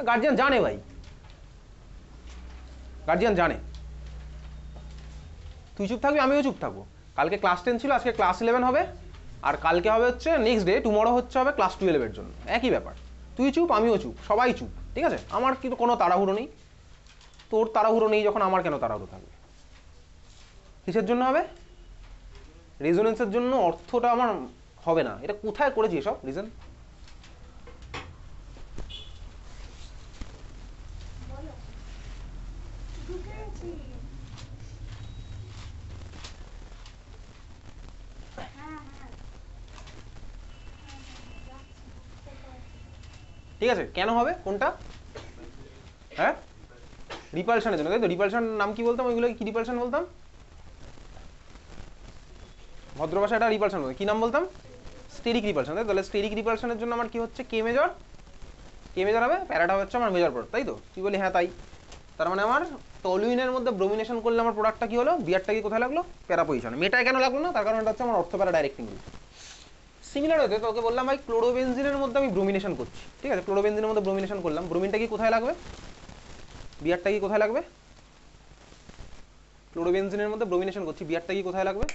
গার্জিয়ান জানে ভাই, গার্জিয়ান জানে। তুই চুপ থাকবি আমিও চুপ থাকবো। কালকে ক্লাস 10 ছিল, আজকে ক্লাস 11 হবে, আর কালকে হবে হচ্ছে নেক্সট ডে, টুমরো হচ্ছে হবে ক্লাস 12-এর জন্য, একই ব্যাপার। তুই চুপ আমিও চুপ, সবাই চুপ, ঠিক আছে? আমার কিন্তু কোনো তাড়াহুড়ো নেই, তোর তাড়াহুড়ো নেই যখন, আমার কেন তাড়াহুড়ো থাকবে? কিসের জন্য হবে? রেজোনেন্সের জন্য। অর্থটা আমার হবে না, এটা কোথায় করেছি এসব রিজন? ঠিক আছে, কেন হবে কোনটা? হ্যাঁ, রিপালশনের জন্য, তাই তো? রিপালশন নাম কি বলতাম ওইগুলোকে? কি রিপালশন বলতাম? ভদ্র ভাষায় এটা রিপালশন বলতাম। কি নাম বলতাম? স্টেরিক রিপালশন, তাই? তাহলে স্টেরিক রিপালশনের জন্য আমার কি হচ্ছে? কে মেজর, কে মেজর হবে, প্যারাটা হচ্ছে আমার মেজর প্রোডাক্ট, তাই তো? তুই বলি হ্যাঁ তাই। তার মানে আমার টলুইনের মধ্যে ব্রোমিনেশন করলে আমার প্রোডাক্টটা কি হলো? বিয়ারটা কি কোথায় লাগলো? প্যারা পজিশনে। মেটায় কেন লাগলো না? তার কারণ এটা হচ্ছে আমার অর্থ প্যারা ডাইরেক্টিং গ্রুপ। সিমিলার হতে তোকে বললাম ভাই ক্লোরোবেনজিনের মধ্যে আমি ব্রোমিনেশন করছি, ঠিক আছে? ক্লোরোবেনজিনের মধ্যে ব্রোমিনেশন করলাম, ব্রোমিনটা কি কোথায় লাগবে? বিয়ারটা কি কোথায় লাগবে? ক্লোরোবেনজিনের মধ্যে ব্রোমিনেশন করছি, বিয়ারটা কি কোথায় লাগবে?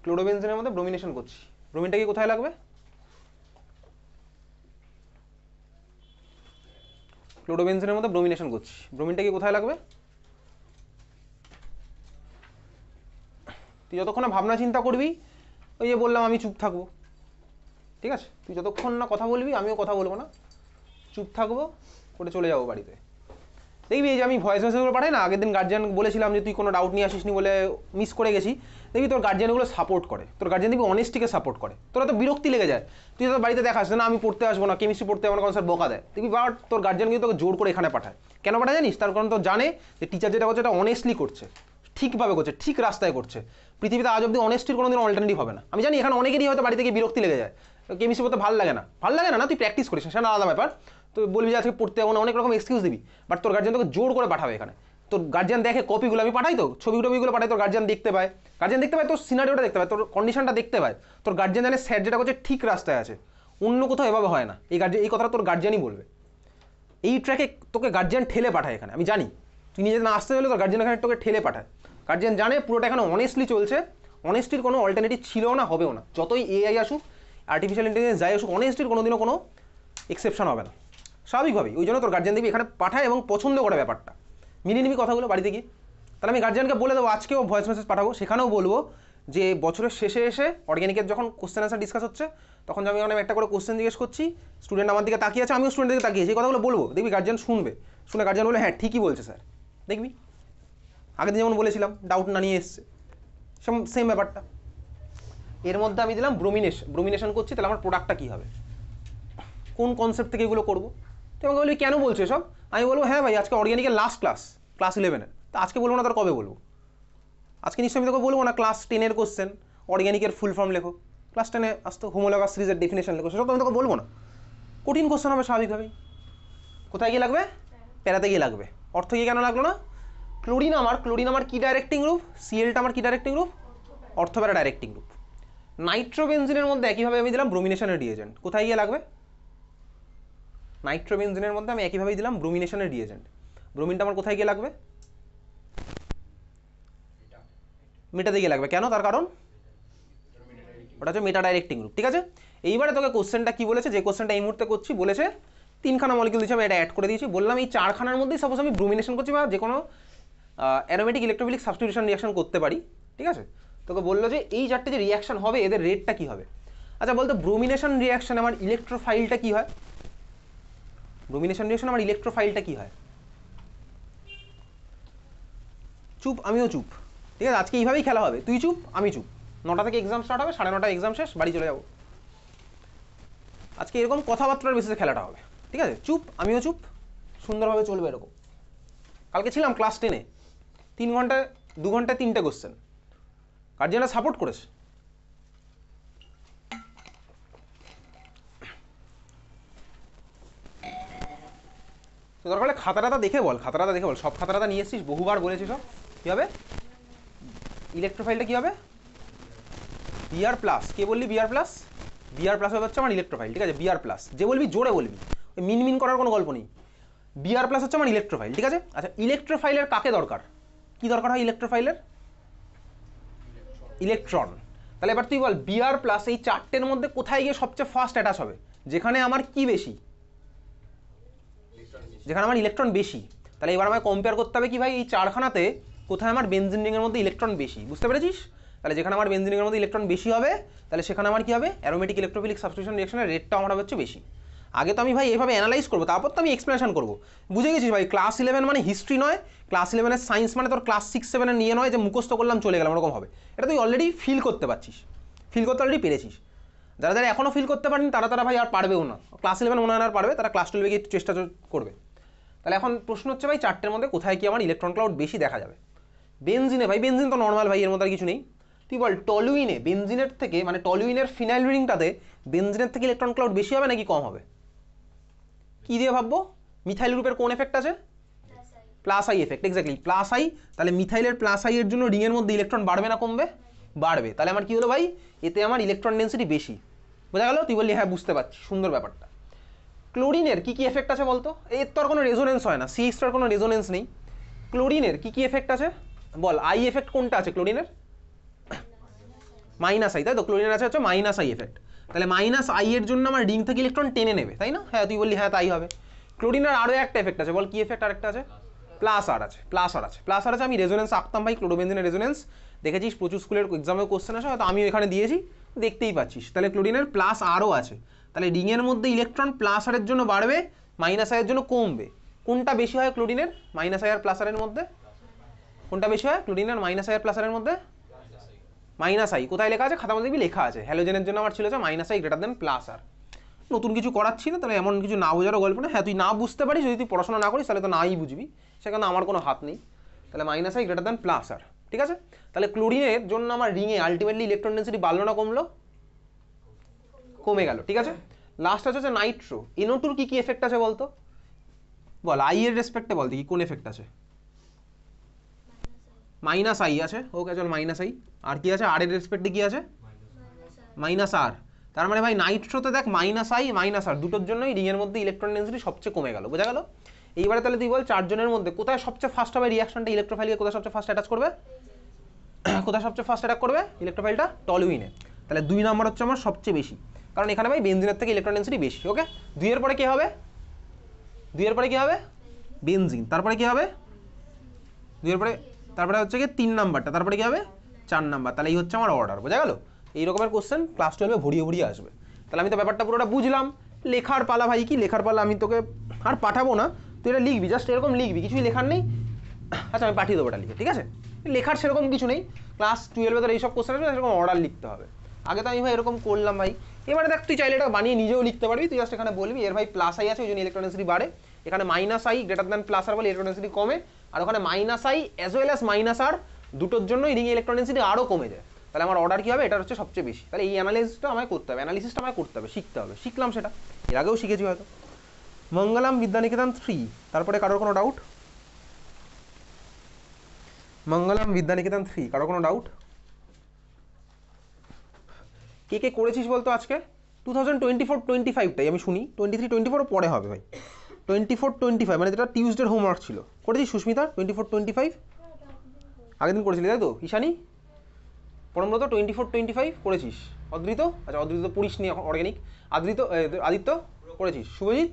ক্লোরোবেনজিনের মধ্যে ব্রোমিনেশন করছি, ব্রোমিনটা কি কোথায় লাগবে? ক্লোরোবেনজিনের মধ্যে ব্রোমিনেশন করছি, ব্রোমিনটা কি কোথায় লাগবে? তুই যতক্ষণ না ভাবনা চিন্তা করবি, ওই যে বললাম আমি চুপ থাকবো, ঠিক আছে? তুই যতক্ষণ না কথা বলবি আমিও কথা বলবো না, চুপ থাকবো, করে চলে যাবো বাড়িতে। দেখবি এই যে আমি ভয়েস মেসেজগুলো পাঠাই না, আগের দিন গার্জিয়ান বলেছিলাম যে তুই কোনো ডাউট নিয়ে আসিসনি বলে মিস করে গেছি, দেখবি তোর গার্জিয়ানগুলো সাপোর্ট করে, তোর গার্জিয়ান দেখবি অনেস্টিকে সাপোর্ট করে। তোরা তো বিরক্তি লেগে যায়, তুই তো বাড়িতে দেখাস না আমি পড়তে আসবো না, কেমিস্ট্রি পড়তে আমার কোনো স্যার বকা দেয়, দেখবি বাট তোর গার্জিয়ান কিন্তু তোকে জোর করে এখানে পাঠায়। কেন পাঠায় জানিস? তার কারণ তো জানে যে টিচার যেটা করছে এটা অনেস্টলি করছে, ঠিকভাবে করছে, ঠিক রাস্তায় করছে। পৃথিবীতে আজ অব্দি অনেস্টির কোনোদিন অল্টারনেটিভ হবে না। আমি জানি এখানে অনেকেরই হয়তো বাড়ি থেকে বিরক্তি লেগে যায়, কেমিস্ট্রি পড়তে ভালো লাগে না, ভালো লাগে না, তুই প্র্যাকটিস করিস, সেটা আলাদা ব্যাপার। তো বলবি যে আজকে পড়তে যাবো না, অনেক রকম এক্সকিউজ দিবি, বাট তোর গার্জিয়ান তোকে জোর করে পাঠাবে এখানে। তোর গার্জিয়ান দেখে কপিগুলো, আমি পাঠাই তো ছবি টবিগুলো পাঠাই, তোর গার্জিয়ান দেখতে পায়, গার্জিয়ান দেখতে পায় তোর সিনারিওটা দেখতে পায়, তোর কন্ডিশনটা দেখতে পায়, তোর গার্জিয়ান জানে স্যার যেটা করছে ঠিক রাস্তায় আছে, অন্য কোথাও এভাবে হয় না। এই কথাটা তোর গার্জিয়ানই বলবে। এই ট্র্যাকে তোকে গার্জিয়ান ঠেলে পাঠায় এখানে, আমি জানি তুই নিজে না আসতে হলে তোর গার্জিয়ান এখানে তোকে ঠেলে পাঠায়। গার্জিয়ান জানে পুরোটা এখানে অনেস্টলি চলছে, অনেস্টির কোনো অল্টারনেটিভ ছিল না, হবেও না। যতই এআই আসুক, আর্টিফিশিয়াল ইন্টেলিজেন্স যাই আসুক, অনেস্টির কোনোদিনও কোনো এক্সেপশন হবে না, স্বাভাবিকভাবেই। ওই জন্য তোর গার্জিয়ান দেখবি এখানে পাঠায় এবং পছন্দ করে ব্যাপারটা। মিলিয়ে নিবি কথাগুলো বাড়িতে গিয়ে। তাহলে আমি গার্জিয়ানকে বলে দেবো, আজকেও ভয়েস মেসেজ পাঠাবো, সেখানেও বলবো যে বছরের শেষে এসে অর্গ্যানিকের যখন কোশ্চেন আনসার ডিসকাস হচ্ছে, তখন আমি অনেক একটা করে কোশ্চেন জিজ্ঞেস করছি, স্টুডেন্ট আমার দিকে তাকিয়ে আছে, আমিও স্টুডেন্টের দিকে তাকিয়েছি, এই কথাগুলো বলবো, দেখবি গার্জিয়ান শুনবে, শুনে গার্জিয়ান বলে হ্যাঁ ঠিকই বলছে স্যার। দেখবি আগের দিন যেমন বলেছিলাম ডাউট না নিয়ে এসছে, সেম ব্যাপারটা। এর মধ্যে আমি দিলাম ব্রোমিনেশন করছি, তাহলে আমার প্রোডাক্টটা কী হবে, কোন কনসেপ্ট থেকে এগুলো করবো? তুই আমাকে বলবি কেন বলছো এসব? আমি বলবো হ্যাঁ ভাই আজকে অর্গ্যানিকের লাস্ট ক্লাস 11-এর, তা আজকে বলবো না তার কবে বলবো? আজকে নিশ্চয়ই আমি তোকে বলবো না ক্লাস 10-এর কোশ্চেন অর্গ্যানিকের ফুল ফর্ম লেখো, ক্লাস 10-এ আসতো হোমোলগাস সিরিজের ডেফিনেশন লেখো, সেসব তো আমি তোকে বলবো না। কঠিন কোশ্চেন হবে স্বাভাবিকভাবেই। কোথায় গিয়ে লাগবে? প্যারাতে গিয়ে লাগবে। অর্থ গিয়ে কেন লাগলো না? ক্লোরিন আমার কি ডাইরেক্টিং গ্রুপ, সিএলটা আমার কি directing group? Ortho para directing group. নাইট্রোবেনজিনের মধ্যে একইভাবে আমি দিলাম ব্রোমিনেশনের রিএজেন্ট, কোথায় গিয়ে লাগবে? নাইট্রোবেনজিনের মধ্যে আমি একইভাবেই দিলাম ব্রোমিনেশনের রিএজেন্ট, ব্রোমিনটা আমার কোথায় গিয়ে লাগবে? মেটাতে গিয়ে লাগবে। কেন? তার কারণ ওটা হচ্ছে মেটা ডাইরেক্টিং গ্রুপ, ঠিক আছে? এইবারে তোকে কোশ্চেনটা কি বলেছে, যে কোশ্চেনটা এই মুহূর্তে করছি, বলেছে 3খানা মলিকিউল দিয়েছে, আমি এটা অ্যাড করে দিয়েছি, বললাম এই 4খানার মধ্যেই সাপোজ আমি ব্রোমিনেশন করছি বা যে কোনো অ্যারোমেটিক ইলেকট্রোফিলিক সাবস্টিটিউশন রিঅ্যাকশন করতে পারি, ঠিক আছে? তোকে বললো যে এই 4টে যে রিঅ্যাকশন হবে এদের রেটটা কি হবে। আচ্ছা বলতো ব্রোমিনেশন রিঅ্যাকশন আমার ইলেকট্রোফাইলটা কি হয়? ব্রোমিনেশন রিঅ্যাকশন আমার ইলেকট্রোফাইলটা কি হয়? চুপ, আমিও চুপ, ঠিক আছে? আজকে এইভাবেই খেলা হবে, তুই চুপ আমি চুপ, 9টা থেকে এক্সাম স্টার্ট হবে, 9:30 এক্সাম শেষ, বাড়ি চলে যাবো। আজকে এরকম কথাবার্তার বেসিসে খেলাটা হবে, ঠিক আছে? চুপ আমিও চুপ, সুন্দরভাবে চলবে এরকম। কালকে ছিলাম ক্লাস 10-এ, 3 ঘন্টায় 2 ঘন্টায় 3টে কোশ্চেন, গার্জিয়ানরা সাপোর্ট করেছে। তো দরকার হলে খাতাটা দেখে বল, সব খাতাটা নিয়ে এসছিস, বহুবার বলেছিস। সব কী হবে? ইলেকট্রোফাইলটা কী হবে? BR plus. কে বললি বিআর প্লাস? বিআর প্লাস হচ্ছে আমার ইলেকট্রোফাইল, ঠিক আছে? বিআর প্লাস যে বলবি জোরে বলবি, ওই মিন করার কোনো গল্প নেই। বিআর প্লাস হচ্ছে আমার ইলেকট্রোফাইল, ঠিক আছে? আচ্ছা ইলেকট্রোফাইলের কাকে দরকার, কি দরকার হয় ইলেকট্রোফাইলের? ইলেকট্রন। তাহলে এবার তুই বল বিআর প্লাস এই 4টের মধ্যে কোথায় গিয়ে সবচেয়ে ফার্স্ট অ্যাটাচ হবে? যেখানে আমার কি বেশি? যেখানে আমার ইলেকট্রন বেশি। তাহলে এবার আমাকে কম্পেয়ার করতে হবে কি ভাই, এই 4খানাতে কোথায় আমার বেনজিন রিংয়ের মধ্যে ইলেকট্রন বেশি, বুঝতে পেরেছিস? তাহলে যেখানে আমার বেনজিনের মধ্যে ইলেকট্রন বেশি হবে তাহলে সেখানে আমার কি হবে অ্যারোমেটিক ইলেকট্রোফিলিক সাবস্টিটিউশন রিঅ্যাকশনের রেটটা আমার হবে হচ্ছে বেশি। আগে তো আমি ভাই এভাবে অ্যানালাইজ করবো, তারপর তো আমি এক্সপ্লেনেশন করবো। বুঝে গেছিস ভাই, ক্লাস 11 মানে হিস্ট্রি নয়, ক্লাস 11 সায়েন্স মানে তোর ক্লাস 6-7 নিয়ে নয় যে মুখস্থ করলাম চলে গেলাম ওরকম হবে। এটা তুই অলরেডি ফিল করতে পারছিস, ফিল করতে অলরেডি পেরেছিস। যারা যারা এখনও ফিল করতে পারেনি তারা ভাই আর পারবেও না, ক্লাস 11 মনে হয় আর পারবে, তারা ক্লাস 12 গিয়ে একটু চেষ্টা করবে। তাহলে এখন প্রশ্ন হচ্ছে ভাই চারটের মধ্যে কোথায় কি আমার ইলেকট্রন ক্লাউড বেশি দেখা যাবে। বেনজিনে ভাই, বেনজিন তো নর্মাল ভাই, এর মধ্যে আর কিছু নেই। তুই বল টলুইনে বেনজিনের থেকে, মানে টলুইনের ফিনাইল রিংটাতে বেনজিনের থেকে ইলেকট্রন ক্লাউড বেশি হবে নাকি কম হবে? কি দিয়ে ভাববো? মিথাইল গ্রুপের কোন এফেক্ট আছে? Plus I effect, exactly plus I. তাহলে মিথাইলের প্লাস আই এর জন্য রিংয়ের মধ্যে ইলেকট্রন বাড়বে না কমবে? বাড়বে। তাহলে আমার কি হলো ভাই, এতে আমার ইলেকট্রন ডেন্সিটি বেশি। বোঝা গেল? তুই বললি হ্যাঁ বুঝতে পারছি, সুন্দর ব্যাপারটা। ক্লোরিনের কি কি এফেক্ট আছে বলতো? এর তো আর কোনো রেজোনেন্স হয় না, সিএইচটার কোনো রেজোনেন্স নেই। ক্লোরিনের কি কি এফেক্ট আছে বল? আই এফেক্ট কোনটা আছে ক্লোরিনের? মাইনাস আই, তাই তো? ক্লোরিনের আছে হচ্ছে মাইনাস আই এফেক্ট। তাহলে মাইনাস আই এর জন্য আমার রিং থেকে ইলেকট্রন টেনে নেবে, তাই না? হ্যাঁ তুই বললি হ্যাঁ তাই হবে। ক্লোরিনের আরও একটা এফেক্ট আছে, বল কি এফেক্ট আরেকটা আছে? প্লাস আর আছে, প্লাস আর আছে, প্লাস আর আছে। আমি রেজোনেন্স আঁকতাম ভাই, ক্লোরোবেনজিনের রেজোনেন্স দেখেছিস, প্রচুর স্কুলের এক্সামেও কোশ্চেন আসে, হয়তো আমিও এখানে দিয়েছি, দেখতেই পাচ্ছিস। তাহলে ক্লোরিনের প্লাস আরও আছে, তাহলে রিংয়ের মধ্যে ইলেকট্রন প্লাস আরের জন্য বাড়বে, মাইনাস আয়ের জন্য কমবে। কোনটা বেশি হয় ক্লোরিনের? মাইনাস আই আর প্লাস আরের মধ্যে কোনটা বেশি হয়? ক্লোরিনের মাইনাস আই আর প্লাস আরের মধ্যে মাইনাস আই। কোথায় লেখা আছে? খাতা মধ্যে লেখা আছে। হ্যালোজেনের জন্য আমার ছিল যে minus I greater than plus R. নতুন কিছু করাচ্ছি না, তাহলে এমন কিছু না বোঝারও গল্প না। হ্যাঁ তুই না বুঝতে পারিস, যদি তুই পড়াশোনা না করিস তাহলে তো নাই বুঝবি, সেখানে আমার কোনো হাত নেই। তাহলে minus I greater than plus R, ঠিক আছে? তাহলে ক্লোরিনের জন্য আমার রিংয়ে আলটিমেটলি ইলেকট্রন ডেন্সিটি বাড়লো না কমলো? কমে গেল, ঠিক আছে? লাস্ট আছে নাইট্রো। NO2 কি কি এফেক্ট আছে বলতো? বল আই এর রেসপেক্টে বল দেখি কোন এফেক্ট আছে? মাইনাস আই আছে, ওকে চল মাইনাস আই। আর কি আছে? আর এর রেসপেক্টে কি আছে? মাইনাস আর। তার মানে ভাই নাইট্রোতে দেখ মাইনাস আই মাইনাস আর দুটোর জন্যই রিংয়ের মধ্যে ইলেকট্রন ডেন্সিটি সবচেয়ে কমে গেল। বোঝা গেল? এইবারে তাহলে তুই বল চারজনের মধ্যে কোথায় সবচেয়ে ফার্স্ট হবে রিয়াকশনটা? ইলেকট্রোফাইলকে কোথায় সবচেয়ে ফার্স্ট অ্যাটাচ করবে? কোথায় সবচেয়ে ফার্স্ট অ্যাটাক করবে ইলেকট্রোফাইলটা? টলুইনে। তাহলে 2 নাম্বার হচ্ছে আমার সবচেয়ে বেশি, কারণ এখানে ভাই বেনজিনের থেকে ইলেকট্রন ডেন্সিটি বেশি। ওকে, 2 এর পরে কি হবে? 2 এর পরে কি হবে? বেনজিন। তারপরে কি হবে? 2 এর পরে তারপরে হচ্ছে কি 3 নাম্বারটা, তারপরে কি হবে? 4 নাম্বার। তাহলে এই হচ্ছে আমার অর্ডার। বোঝা গেল? এই রকমের কোশ্চেন ক্লাস 12 ভরিয়ে ভরিয়ে আসবে। তাহলে আমি তো ব্যাপারটা পুরোটা বুঝলাম। লেখার পালা ভাই, কি লেখার পালা? আমি তোকে আর পাঠাবো না, তুই এটা লিখবি, জাস্ট এরকম লিখবি, কিছুই লেখার নেই। আচ্ছা আমি পাঠিয়ে দেবো এটা লিখে, ঠিক আছে? লেখার সেরকম কিছু নেই, ক্লাস 12 তোর এইসব কোশ্চেন আসবে, সেরকম অর্ডার লিখতে হবে। আগে তো আমি ভাই এরকম করলাম ভাই। এবারে দেখ তুই চাইলে এটা বানিয়ে নিজেও লিখতে পারবি, তুই জাস্ট এখানে বলবি এর ভাই প্লাস আই আছে ওই জন্য ইলেকট্রন ডেন্সিটি বাড়ে, এখানে minus I greater than plus R বলে ইলেকট্রন ডেন্সিটি কমে, আর ওখানে minus I as well as minus R দুটোর জন্যই রিং ইলেকট্রন ডেন্সিটি আরও কমে যায়। তাহলে আমার অর্ডার কি হবে? এটা হচ্ছে সবচেয়ে বেশি। তাহলে এই অ্যানালাইসিসটা আমায় করতে হবে, অ্যানালিসিসটা আমায় করতে হবে, শিখতে হবে। শিখলাম সেটা, এর আগেও শিখেছি হয়তো। মঙ্গলম বিদ্যানিকেতন 3, তারপরে কারোর কোনো ডাউট? মঙ্গলম বিদ্যানিকেতন 3, কারো কোনো ডাউট? কে কে করেছিস বলতো আজকে? 2024-25টাই আমি শুনি, 23-24 পরে হবে ভাই। 24-25 মানে যেটা টিউসডের হোমওয়ার্ক ছিল, করেছিস সুস্মিতা? 24-25 আগের দিন করেছিলি তাই তো? ঈশানী, পরমব্রত 24-25 করেছিস? অদ্রিত, আচ্ছা অদ্রিত তো পড়িস নি এখন অর্গ্যানিক। আদিত্য করেছিস? শুভজিৎ,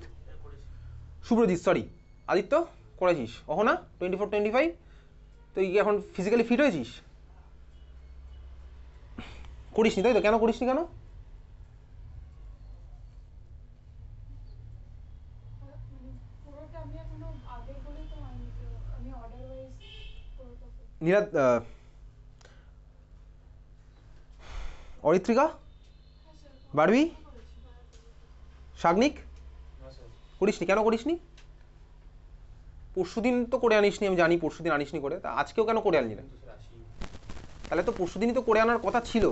শুভ্রজিৎ সরি, আদিত্য করেছিস? অহনা 24-25। তুই কি এখন ফিজিক্যালি ফিট হয়েছিস? করিসনি তাই তো? কেন করিসনি কেন? নীরাদ, অরিত্রিকা, বারবি, সাগ্নিক করিসনি? কেন করিসনি? পরশুদিন তো করে আনিসনি, আমি জানি পরশুদিন আনিসনি করে, তা আজকেও কেন করে আনলি না? তাহলে তো পরশুদিনই তো করে আনার কথা ছিল,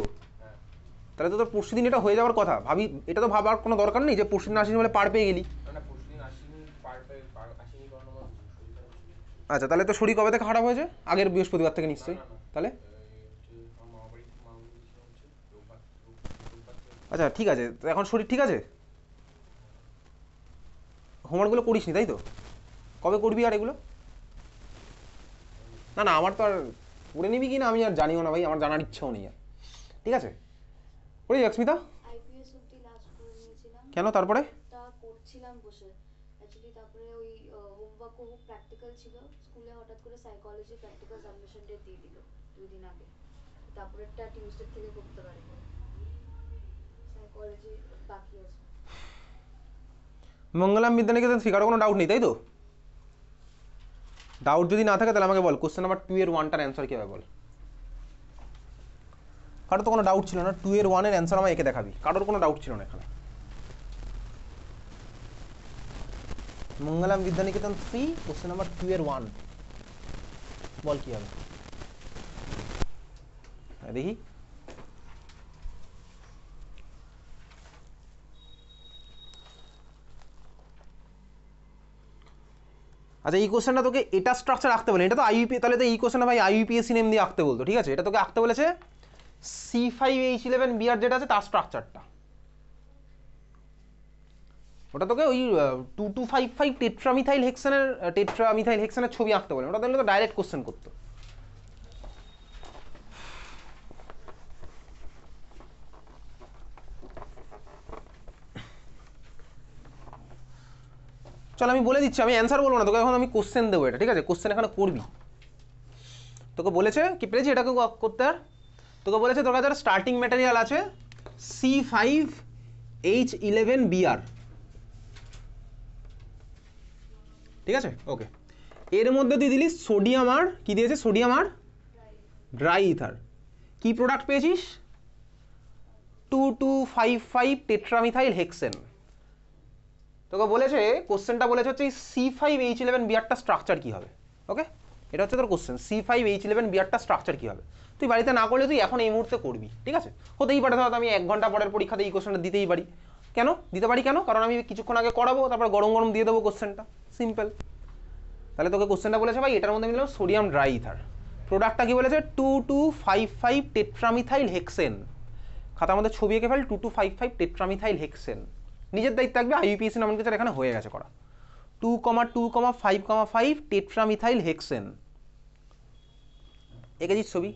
তাহলে তো তোর পরশুদিন এটা হয়ে যাওয়ার কথা। ভাবি এটা তো ভাবার কোনো দরকার নেই যে পরশুদিন আসিনি বলে পার পেয়ে গেলি। আচ্ছা তাহলে তো শরীর কবে থেকে খারাপ হয়েছে? আগের বৃহস্পতিবার থেকে নিশ্চয়ই। তাহলে আচ্ছা ঠিক আছে, তো এখন শরীর ঠিক আছে? হোমওয়ার্কগুলো করিসনি তাই তো? কবে করবি আর এগুলো? না না আমার তো আর করে নিবি কি না আমি আর জানিও না ভাই, আমার জানার ইচ্ছাও নেই আর। ঠিক আছে, করে অস্মিতা। আইপিএস অবধি লাস্ট করে নিয়েছিলাম। কেন তারপরে? তা করছিলাম বসে অ্যাকচুয়ালি, তারপরে ওই হোমওয়ার্ক ও প্র্যাকটিক্যাল ছিল, স্কুলে হঠাৎ করে সাইকোলজি প্র্যাকটিক্যাল সাবমিশন ডেট দিয়ে দিল 2 দিন আগে। তারপরেরটা টিউসডে থেকে করতে পারবো। সাইকোলজি বাকি আছে। মঙ্গলাম বিদ্যানিকেতন 3 কারো কোনো ডাউট নেই তাই তো? ডাউট যদি না থাকে তাহলে আমাকে বল কোশ্চেন নাম্বার 2 এর 1টার অ্যান্সার কি হবে বল। কারোর তো কোনো ডাউট ছিল না, 2 এর 1 এর অ্যান্সার আমায় একে দেখাবি, কারোর কোনো ডাউট ছিল না এখানে। মঙ্গলাম বিদ্যানিকেতন 3 কোশ্চেন নাম্বার 2 এর 1 বল কি হবে দেখি। আচ্ছা এই কোশ্চেনটা তোকে এটা স্ট্রাকচার আঁকতে বলে, এটা তো আইইউপি, তাহলে তো এই কোশ্চেনটা ভাই আইইউপিএসসি নেম দিয়ে আঁকতে বলতো, ঠিক আছে? এটা তোকে আঁকতে বলেছে C5H11 বিআর যেটা আছে তার স্ট্রাকচারটা, ওটা তোকে ওই 2255 টেট্রামিথাইল হেক্সেনের ছবি আঁকতে বলে, ওটা তাহলে তো ডাইরেক্ট কোশ্চেন করতো। চল আমি বলে দিচ্ছি, আমি অ্যান্সার বলবো না তোকে, এখন আমি কোশ্চেন দেবো এটা, ঠিক আছে? কোশ্চেন এখানে করবি। তোকে বলেছে কি পেরেছি এটাকে করতে, আর তোকে বলেছে তোর কাছে স্টার্টিং ম্যাটেরিয়াল আছে C5H11Br, ঠিক আছে? ওকে, এর মধ্যে তুই দিলি সোডিয়াম, আর কি দিয়েছে সোডিয়াম আর ড্রাই ইথার, কি প্রোডাক্ট পেয়েছিস 2255 টেট্রামিথাইল হেক্সেন। তোকে বলেছে কোশ্চেনটা বলেছে হচ্ছে এই C5H11 বিআরটা স্ট্রাকচার কি হবে। ওকে, এটা হচ্ছে তোর কোশ্চেন, C5H11 বিআরটা স্ট্রাকচার কি হবে। তুই বাড়িতে না করলে তুই এখন এই মুহূর্তে করবি, ঠিক আছে? হতেই পারে ধর আমি 1 ঘন্টা পরের পরীক্ষাতে এই কোশ্চেনটা দিতেই পারি। কেন দিতে পারি, কেন? কারণ আমি কিছুক্ষণ আগে করাবো, তারপর গরম গরম দিয়ে দেবো কোশ্চেনটা, সিম্পল। তাহলে তোকে কোশ্চেনটা বলেছে ভাই এটার মধ্যে মিলাম সোডিয়াম ড্রাই ইথার, প্রোডাক্টটা কি বলেছে 2255 টেট্রামিথাইল হেক্সেন, খাতার মধ্যে ছবি এঁকে ফেল 2255 টেট্রামিথাইল হেক্সেন, নিজের দায়িত্ব থাকবে, আইইউপিএসসি নামন কিছু এখানে হয়ে গেছে করা, 2,2,5,5 টেট্রামিথাইল হেক্সেন, এঁকেছিস ছবি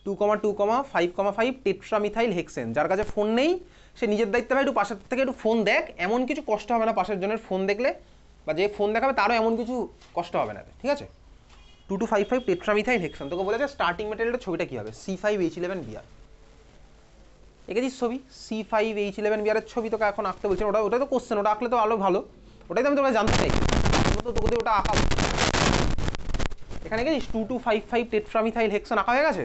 2,2,5,5 টেট্রামিথাইল হেক্সেন। যার কাছে ফোন নেই সে নিজের দায়িত্বে ভাই একটু পাশের থেকে একটু ফোন দেখ, এমন কিছু কষ্ট হবে না পাশের জনের ফোন দেখলে, বা যে ফোন দেখাবে তারও এমন কিছু কষ্ট হবে না, ঠিক আছে? 2255 টেট্রামিথাইল হেক্সেন, তোকে বলেছে স্টার্টিং ম্যাটেরিয়ালের ছবিটা কি হবে C5H11Br, এঁকেছিস ছবি C5H11Br এর ছবি তোকে এখন আঁকতে বলছে, ওটা তো কোশ্চেন, ওটা আঁকলে তো আলো ভালো, ওটাই তো আমি তোকে জানতে চাই, তো তোকে ওটা আঁকাবো। এখানে গেছিস 2255 টেট্রামিথাইল হেক্সেন আঁকা হয়ে গেছে।